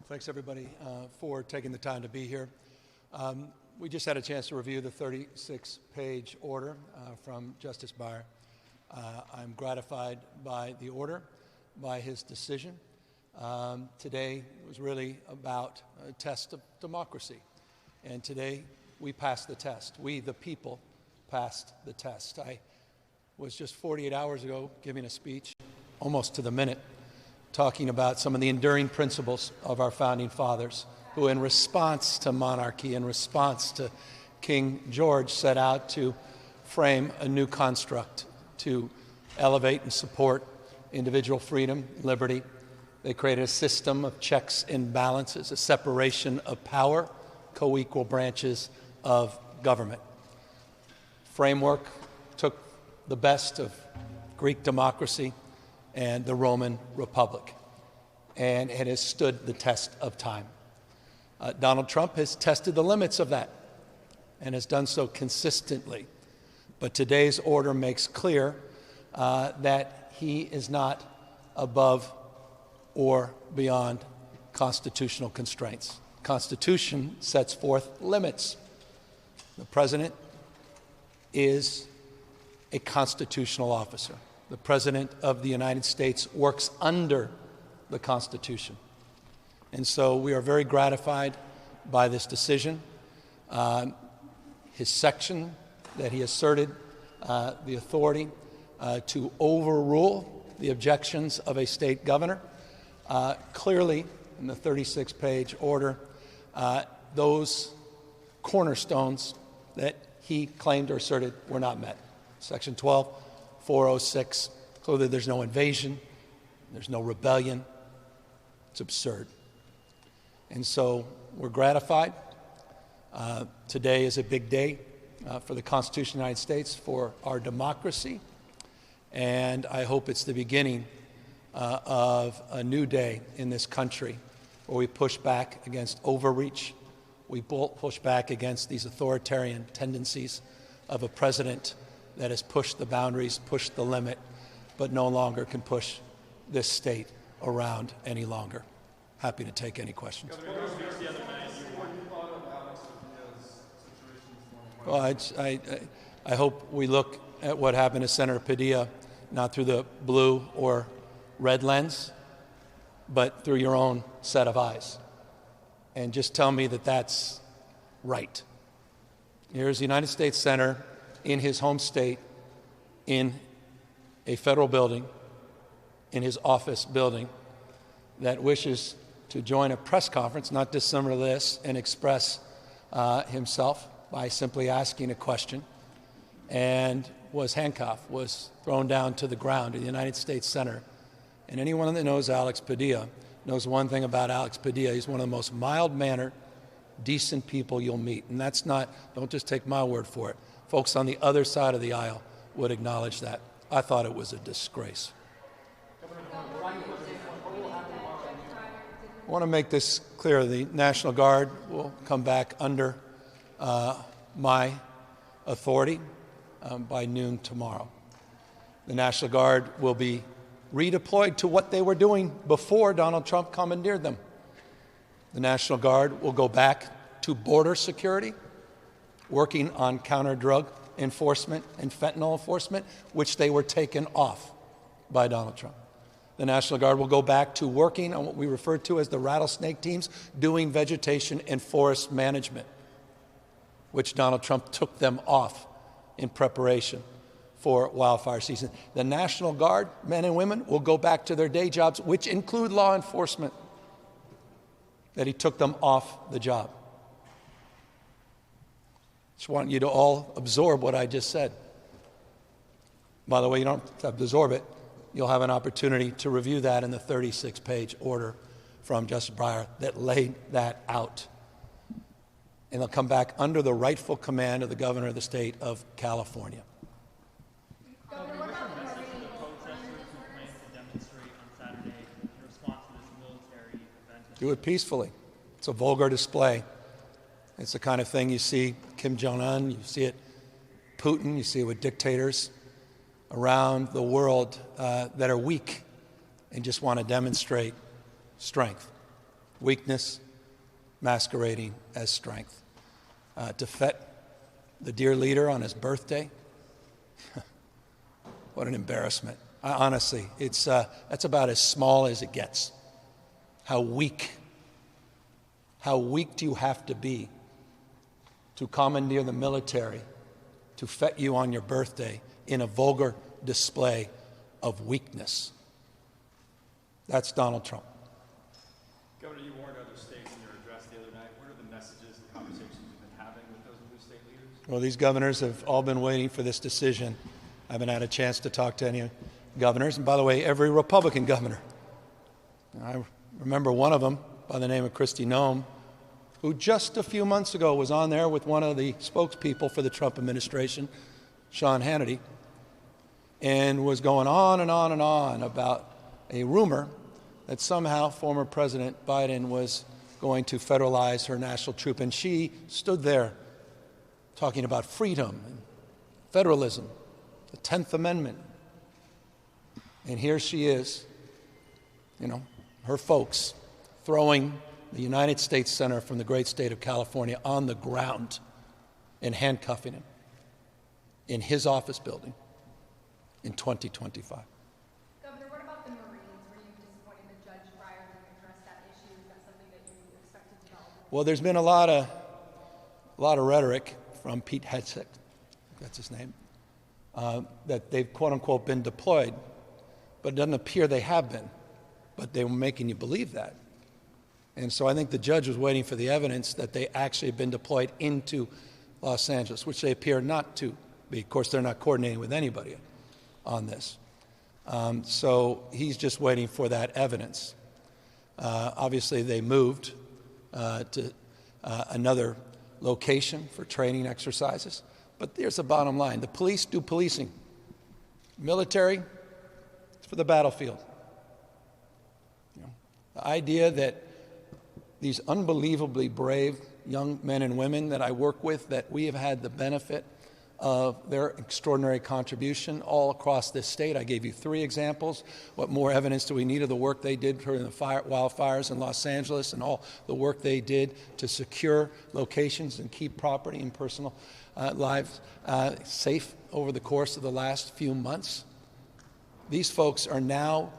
Thanks, everybody, for taking the time to be here. We just had a chance to review the 36-page order from Justice Breyer. I'm gratified by the order, by his decision. Today was really about a test of democracy. And today we passed the test. We, the people, passed the test. I was just 48 hours ago giving a speech, almost to the minute, talking about some of the enduring principles of our founding fathers, who in response to monarchy, in response to King George, set out to frame a new construct to elevate and support individual freedom, liberty. They created a system of checks and balances, a separation of power, co-equal branches of government. Framework took the best of Greek democracy and the Roman Republic, and it has stood the test of time. Donald Trump has tested the limits of that and has done so consistently. But today's order makes clear that he is not above or beyond constitutional constraints. The Constitution sets forth limits. The president is a constitutional officer. The President of the United States works under the Constitution. And so we are very gratified by this decision. His section that he asserted the authority to overrule the objections of a state governor, clearly in the 36-page order, those cornerstones that he claimed or asserted were not met. Section 12-406, clearly there's no invasion, there's no rebellion. It's absurd. And so we're gratified. Today is a big day for the Constitution of the United States, for our democracy. And I hope it's the beginning of a new day in this country where we push back against overreach. We push back against these authoritarian tendencies of a president that has pushed the boundaries, pushed the limit, but no longer can push this state around any longer. Happy to take any questions. Well, I hope we look at what happened to Senator Padilla not through the blue or red lens, but through your own set of eyes. And just tell me that that's right. Here's a United States Senator in his home state, in a federal building, in his office building, that wishes to join a press conference, not dissimilar to this, and express himself by simply asking a question, and was handcuffed, was thrown down to the ground in the United States Senate. And anyone that knows Alex Padilla knows one thing about Alex Padilla. He's one of the most mild-mannered, decent people you'll meet. And that's not, don't just take my word for it. Folks on the other side of the aisle would acknowledge that. I thought it was a disgrace. I want to make this clear. The National Guard will come back under my authority by noon tomorrow. The National Guard will be redeployed to what they were doing before Donald Trump commandeered them. The National Guard will go back to border security, working on counter-drug enforcement and fentanyl enforcement, which they were taken off by Donald Trump. The National Guard will go back to working on what we refer to as the rattlesnake teams, doing vegetation and forest management, which Donald Trump took them off in preparation for wildfire season. The National Guard, men and women, will go back to their day jobs, which include law enforcement, that he took them off the job. Just want you to all absorb what I just said. By the way, you don't have to absorb it. You'll have an opportunity to review that in the 36-page order from Justice Breyer that laid that out. And they'll come back under the rightful command of the governor of the state of California. Do it peacefully. It's a vulgar display. It's the kind of thing you see Kim Jong-un, you see it Putin, you see it with dictators around the world that are weak and just want to demonstrate strength. weakness masquerading as strength. To fet the dear leader on his birthday, what an embarrassment. Honestly, that's about as small as it gets. How weak do you have to be to commandeer the military to fet you on your birthday in a vulgar display of weakness? That's Donald Trump. Governor, you warned other states in your address the other night. What are the messages and conversations you've been having with those new state leaders? Well, these governors have all been waiting for this decision. I haven't had a chance to talk to any governors. And by the way, every Republican governor. I remember one of them by the name of Kristi Noem, who just a few months ago was on there with one of the spokespeople for the Trump administration, Sean Hannity, and was going on and on and on about a rumor that somehow former President Biden was going to federalize her national troop. And she stood there talking about freedom and federalism, the 10th Amendment. And here she is, her folks throwing the United States Senator from the great state of California on the ground and handcuffing him in his office building in 2025. Governor, what about the Marines? Were you disappointed that Judge Breyer didn't address that issue? Is that something that you expect to develop? Well, there's been a lot of rhetoric from Pete Hegseth, that's his name, that they've quote unquote been deployed, but it doesn't appear they have been. But they were making you believe that. And so I think the judge was waiting for the evidence that they actually have been deployed into Los Angeles, which they appear not to be. Of course, they're not coordinating with anybody on this. So he's just waiting for that evidence. Obviously, they moved to another location for training exercises. But there's the bottom line. The police do policing. Military, it's for the battlefield. The idea that these unbelievably brave young men and women that I work with, that we have had the benefit of their extraordinary contribution all across this state. I gave you 3 examples. What more evidence do we need of the work they did during the wildfires in Los Angeles and all the work they did to secure locations and keep property and personal lives safe over the course of the last few months? These folks are now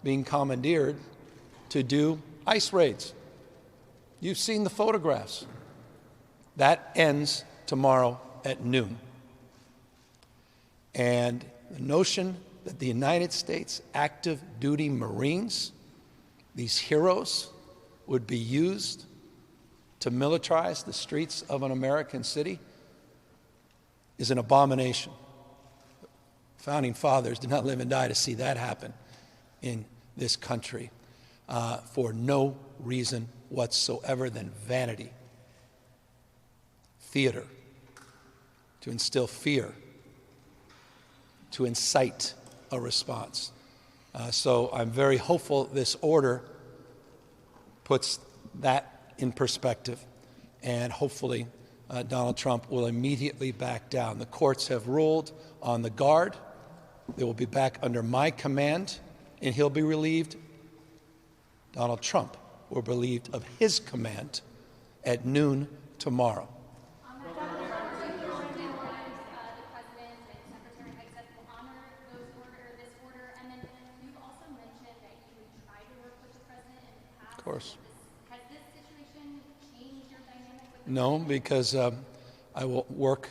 being commandeered to do ICE raids. You've seen the photographs. That ends tomorrow at noon. And the notion that the United States active duty Marines, these heroes, would be used to militarize the streets of an American city is an abomination. Founding fathers did not live and die to see that happen in this country. For no reason whatsoever than vanity, theater, to instill fear, to incite a response. So I'm very hopeful this order puts that in perspective, and hopefully Donald Trump will immediately back down. The courts have ruled on the guard. They will be back under my command, and he'll be relieved. Donald Trump will be relieved of his command at noon tomorrow. On that conversation, the President and Secretary Hegseth will honor this order. And then you've also mentioned that you would try to work with the President in the past. Of course. Has this situation changed your dynamic with the No, because I will work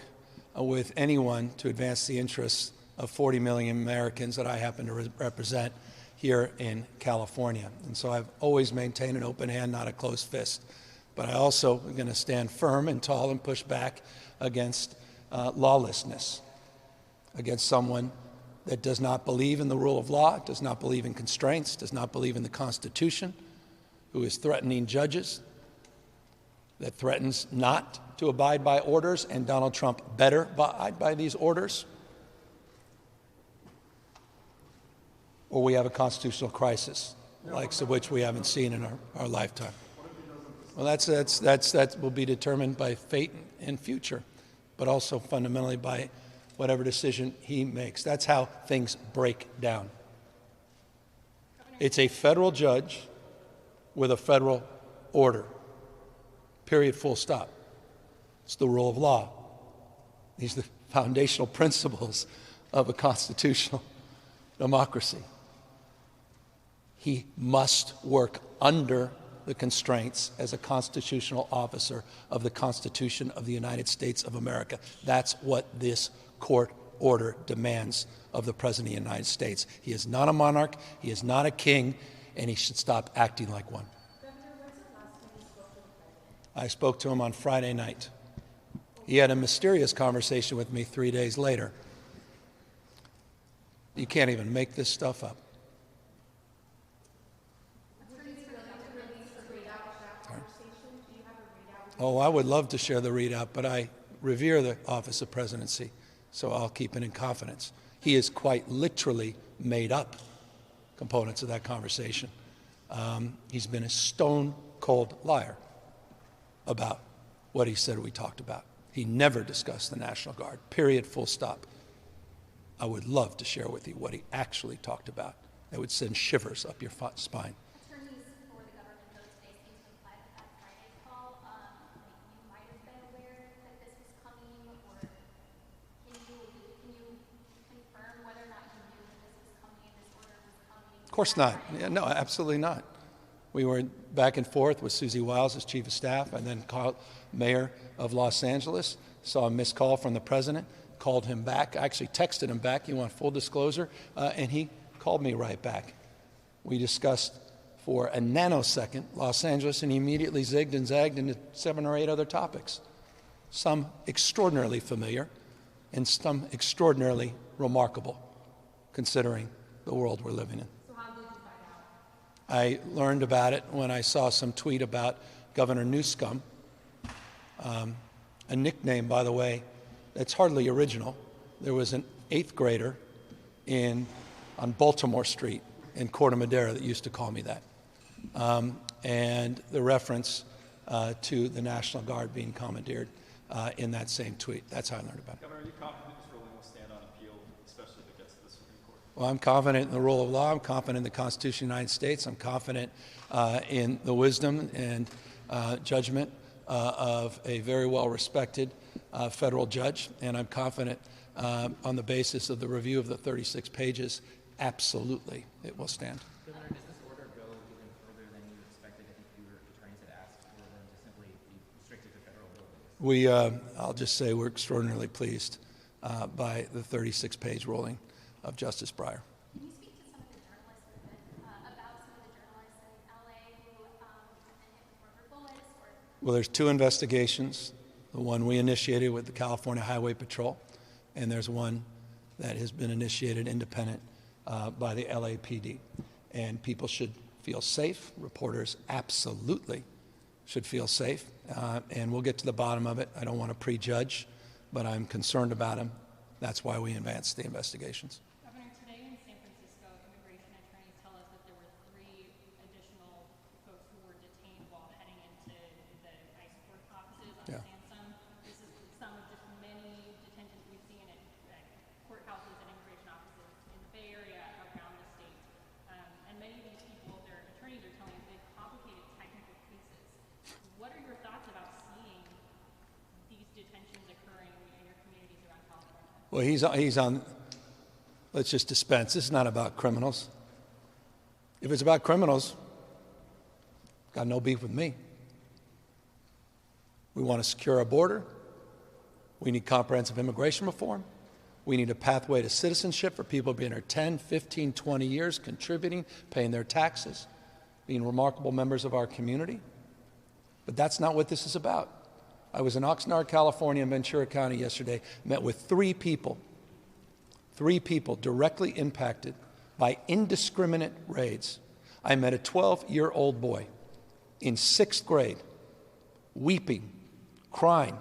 with anyone to advance the interests of 40 million Americans that I happen to represent here in California. And so I've always maintained an open hand, not a closed fist. But I also am going to stand firm and tall and push back against lawlessness, against someone that does not believe in the rule of law, does not believe in constraints, does not believe in the Constitution, who is threatening judges, that threatens not to abide by orders, and Donald Trump better abide by these orders, or we have a constitutional crisis, likes of which we haven't seen in our lifetime. Well, that will be determined by fate and future, but also fundamentally by whatever decision he makes. That's how things break down. It's a federal judge with a federal order. Period, full stop. It's the rule of law. These are the foundational principles of a constitutional democracy. He must work under the constraints as a constitutional officer of the Constitution of the United States of America. That's what this court order demands of the President of the United States. He is not a monarch, he is not a king, and he should stop acting like one. I spoke to him on Friday night. He had a mysterious conversation with me 3 days later. You can't even make this stuff up. Oh, I would love to share the readout, but I revere the office of presidency, so I'll keep it in confidence. He has quite literally made up components of that conversation. He's been a stone-cold liar about what he said we talked about. He never discussed the National Guard, period, full stop. I would love to share with you what he actually talked about. It would send shivers up your spine. Attorneys for the government those days seem to imply that that Friday call, you might have been aware that this was coming, or can you confirm whether or not you knew that this was coming and this order was coming? Of course not. Yeah, no, absolutely not. We were back and forth with Susie Wiles as chief of staff, and then mayor of Los Angeles, saw a missed call from the president, called him back. I actually texted him back, you want full disclosure, and he called me right back. We discussed for a nanosecond Los Angeles, and he immediately zigged and zagged into 7 or 8 other topics, some extraordinarily familiar and some extraordinarily remarkable, considering the world we're living in. So how did you find out? I learned about it when I saw some tweet about Governor Newsom, a nickname, by the way, that's hardly original. There was an 8th grader on Baltimore Street in Corte Madera that used to call me that. And the reference to the National Guard being commandeered in that same tweet. That's how I learned about it. Governor, are you confident this ruling will stand on appeal, especially if it gets to the Supreme Court? Well, I'm confident in the rule of law. I'm confident in the Constitution of the United States. I'm confident in the wisdom and judgment of a very well-respected federal judge, and I'm confident on the basis of the review of the 36 pages, absolutely, it will stand. Governor, does this order go even further than you expected? I think your attorneys had asked for them to simply be restricted to federal buildings. I'll just say we're extraordinarily pleased by the 36-page ruling of Justice Breyer. Can you speak to some of the journalists about some of the journalists in LA who and hit with rubber bullets? Well, there's 2 investigations. The one we initiated with the California Highway Patrol, and there's one that has been initiated independent by the LAPD. And people should feel safe. Reporters absolutely should feel safe. And we'll get to the bottom of it. I don't want to prejudge, but I'm concerned about them. That's why we advanced the investigations. Governor, today in San Francisco, immigration attorneys tell us that there were 3 additional folks who were detained while heading into the ICE court offices on Yeah. Sansom. This is some of just many detentions we've seen at courthouses and immigration offices in the Bay Area, around the state. And many of these people, their attorneys are telling us they've complicated technical cases. What are your thoughts about seeing these detentions occurring in your communities around California? Well, he's on, let's just dispense. This is not about criminals. If it's about criminals, got no beef with me. We want to secure our border. We need comprehensive immigration reform. We need a pathway to citizenship for people being here 10, 15, 20 years, contributing, paying their taxes, being remarkable members of our community. But that's not what this is about. I was in Oxnard, California, and Ventura County yesterday, met with 3 people directly impacted by indiscriminate raids. I met a 12-year-old boy in 6th grade, weeping, crying,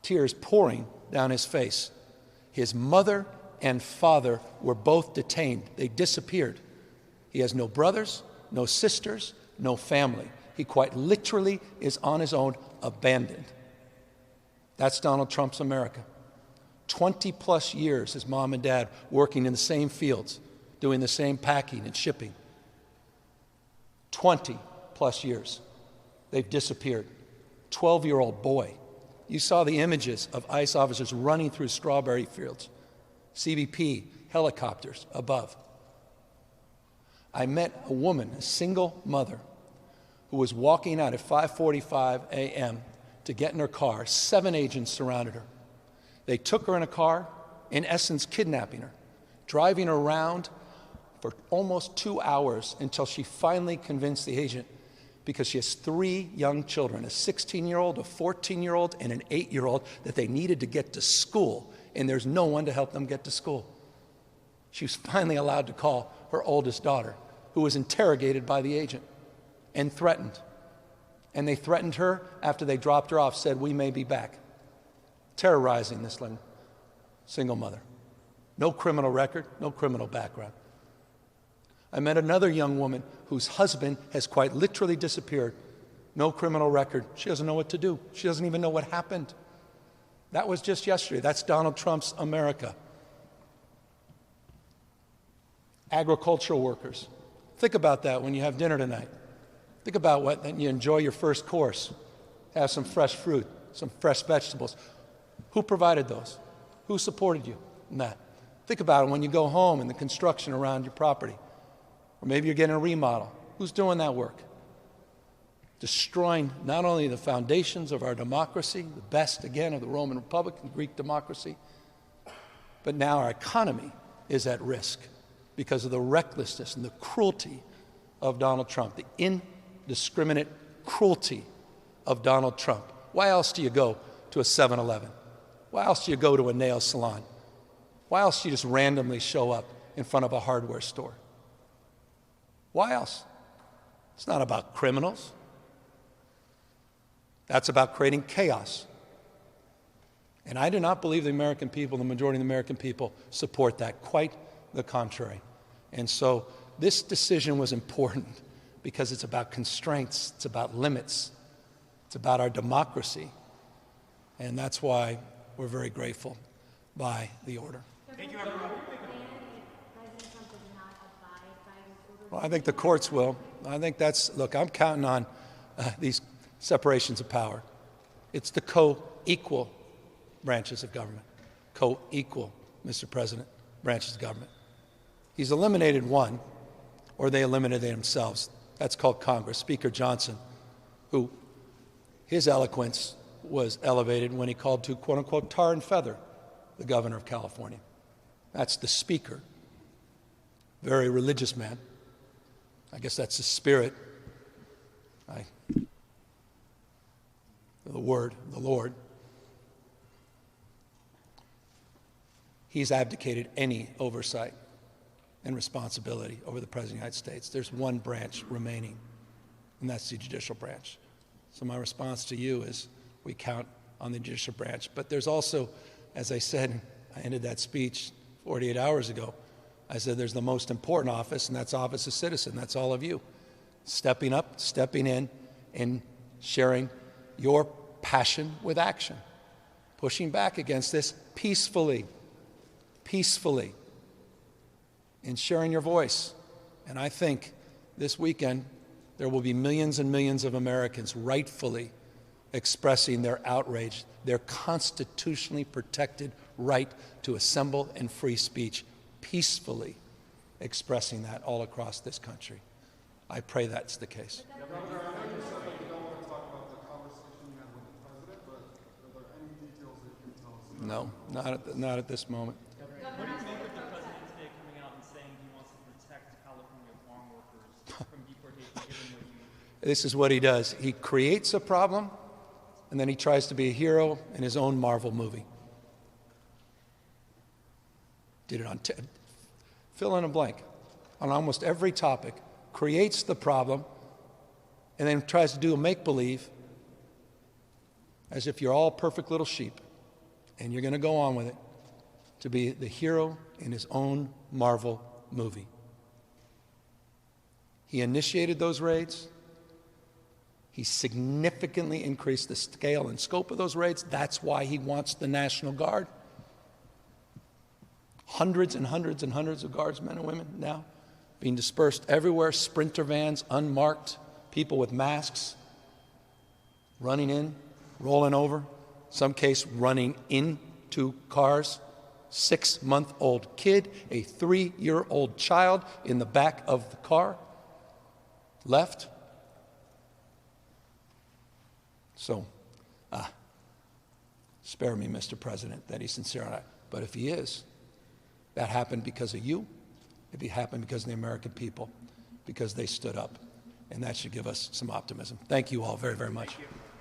tears pouring down his face. His mother and father were both detained. They disappeared. He has no brothers, no sisters, no family. He quite literally is on his own, abandoned. That's Donald Trump's America. 20-plus years, his mom and dad working in the same fields, doing the same packing and shipping. 20-plus years. they've disappeared. 12-year-old boy. You saw the images of ICE officers running through strawberry fields, CBP helicopters above. I met a woman, a single mother, who was walking out at 5:45 a.m. to get in her car. 7 agents surrounded her. They took her in a car, in essence kidnapping her, driving her around for almost 2 hours until she finally convinced the agent, because she has 3 young children, a 16-year-old, a 14-year-old, and an 8-year-old, that they needed to get to school, and there's no one to help them get to school. She was finally allowed to call her oldest daughter, who was interrogated by the agent and threatened. And they threatened her after they dropped her off, said, "We may be back," terrorizing this single mother. No criminal record, no criminal background. I met another young woman whose husband has quite literally disappeared. No criminal record. She doesn't know what to do. She doesn't even know what happened. That was just yesterday. That's Donald Trump's America. Agricultural workers. Think about that when you have dinner tonight. Think about when you enjoy your first course. Have some fresh fruit, some fresh vegetables. Who provided those? Who supported you in that? Think about it when you go home and the construction around your property. Or maybe you're getting a remodel. Who's doing that work? Destroying not only the foundations of our democracy, the best, again, of the Roman Republic and Greek democracy, but now our economy is at risk because of the recklessness and the cruelty of Donald Trump, the indiscriminate cruelty of Donald Trump. Why else do you go to a 7-Eleven? Why else do you go to a nail salon? Why else do you just randomly show up in front of a hardware store? Why else? It's not about criminals. That's about creating chaos. And I do not believe the American people, the majority of the American people, support that. Quite the contrary. And so this decision was important because it's about constraints, it's about limits, it's about our democracy. And that's why we're very grateful by the order. Thank you, everyone. Well, I think the courts will. I think look, I'm counting on these separations of power. It's the co-equal branches of government. Co-equal, Mr. President, branches of government. He's eliminated one, or they eliminated themselves. That's called Congress. Speaker Johnson, who his eloquence was elevated when he called to, quote unquote, tar and feather the governor of California. That's the speaker. Very religious man. I guess that's the spirit. The word, the Lord. He's abdicated any oversight and responsibility over the President of the United States. There's one branch remaining, and that's the judicial branch. So my response to you is we count on the judicial branch. But there's also, as I said, I ended that speech 48 hours ago. I said there's the most important office, and that's office of citizen. That's all of you. Stepping up, stepping in, and sharing your passion with action. Pushing back against this peacefully, and sharing your voice. And I think this weekend there will be millions and millions of Americans rightfully expressing their outrage, their constitutionally protected right to assemble and free speech, peacefully expressing that all across this country. I pray that's the case. Governor, I know you said that you don't want to talk about the conversation you had with the president, but are there any details that you can tell us about? No, not at this moment. What do you make of the president today coming out and saying he wants to protect California farm workers from deportation, given what you... This is what he does. He creates a problem, and then he tries to be a hero in his own Marvel movie. Did it on fill in a blank on almost every topic, creates the problem, and then tries to do a make-believe as if you're all perfect little sheep, and you're going to go on with it to be the hero in his own Marvel movie. He initiated those raids. He significantly increased the scale and scope of those raids. That's why he wants the National Guard. Hundreds and hundreds and hundreds of guardsmen and women now being dispersed everywhere, sprinter vans, unmarked, people with masks, running in, rolling over, some case running into cars, 6-month-old kid, a 3-year-old child in the back of the car, left. So, spare me, Mr. President, that he's sincere on that. But if he is, that happened because of you. It happened because of the American people, because they stood up. And that should give us some optimism. Thank you all very, very much. Thank you.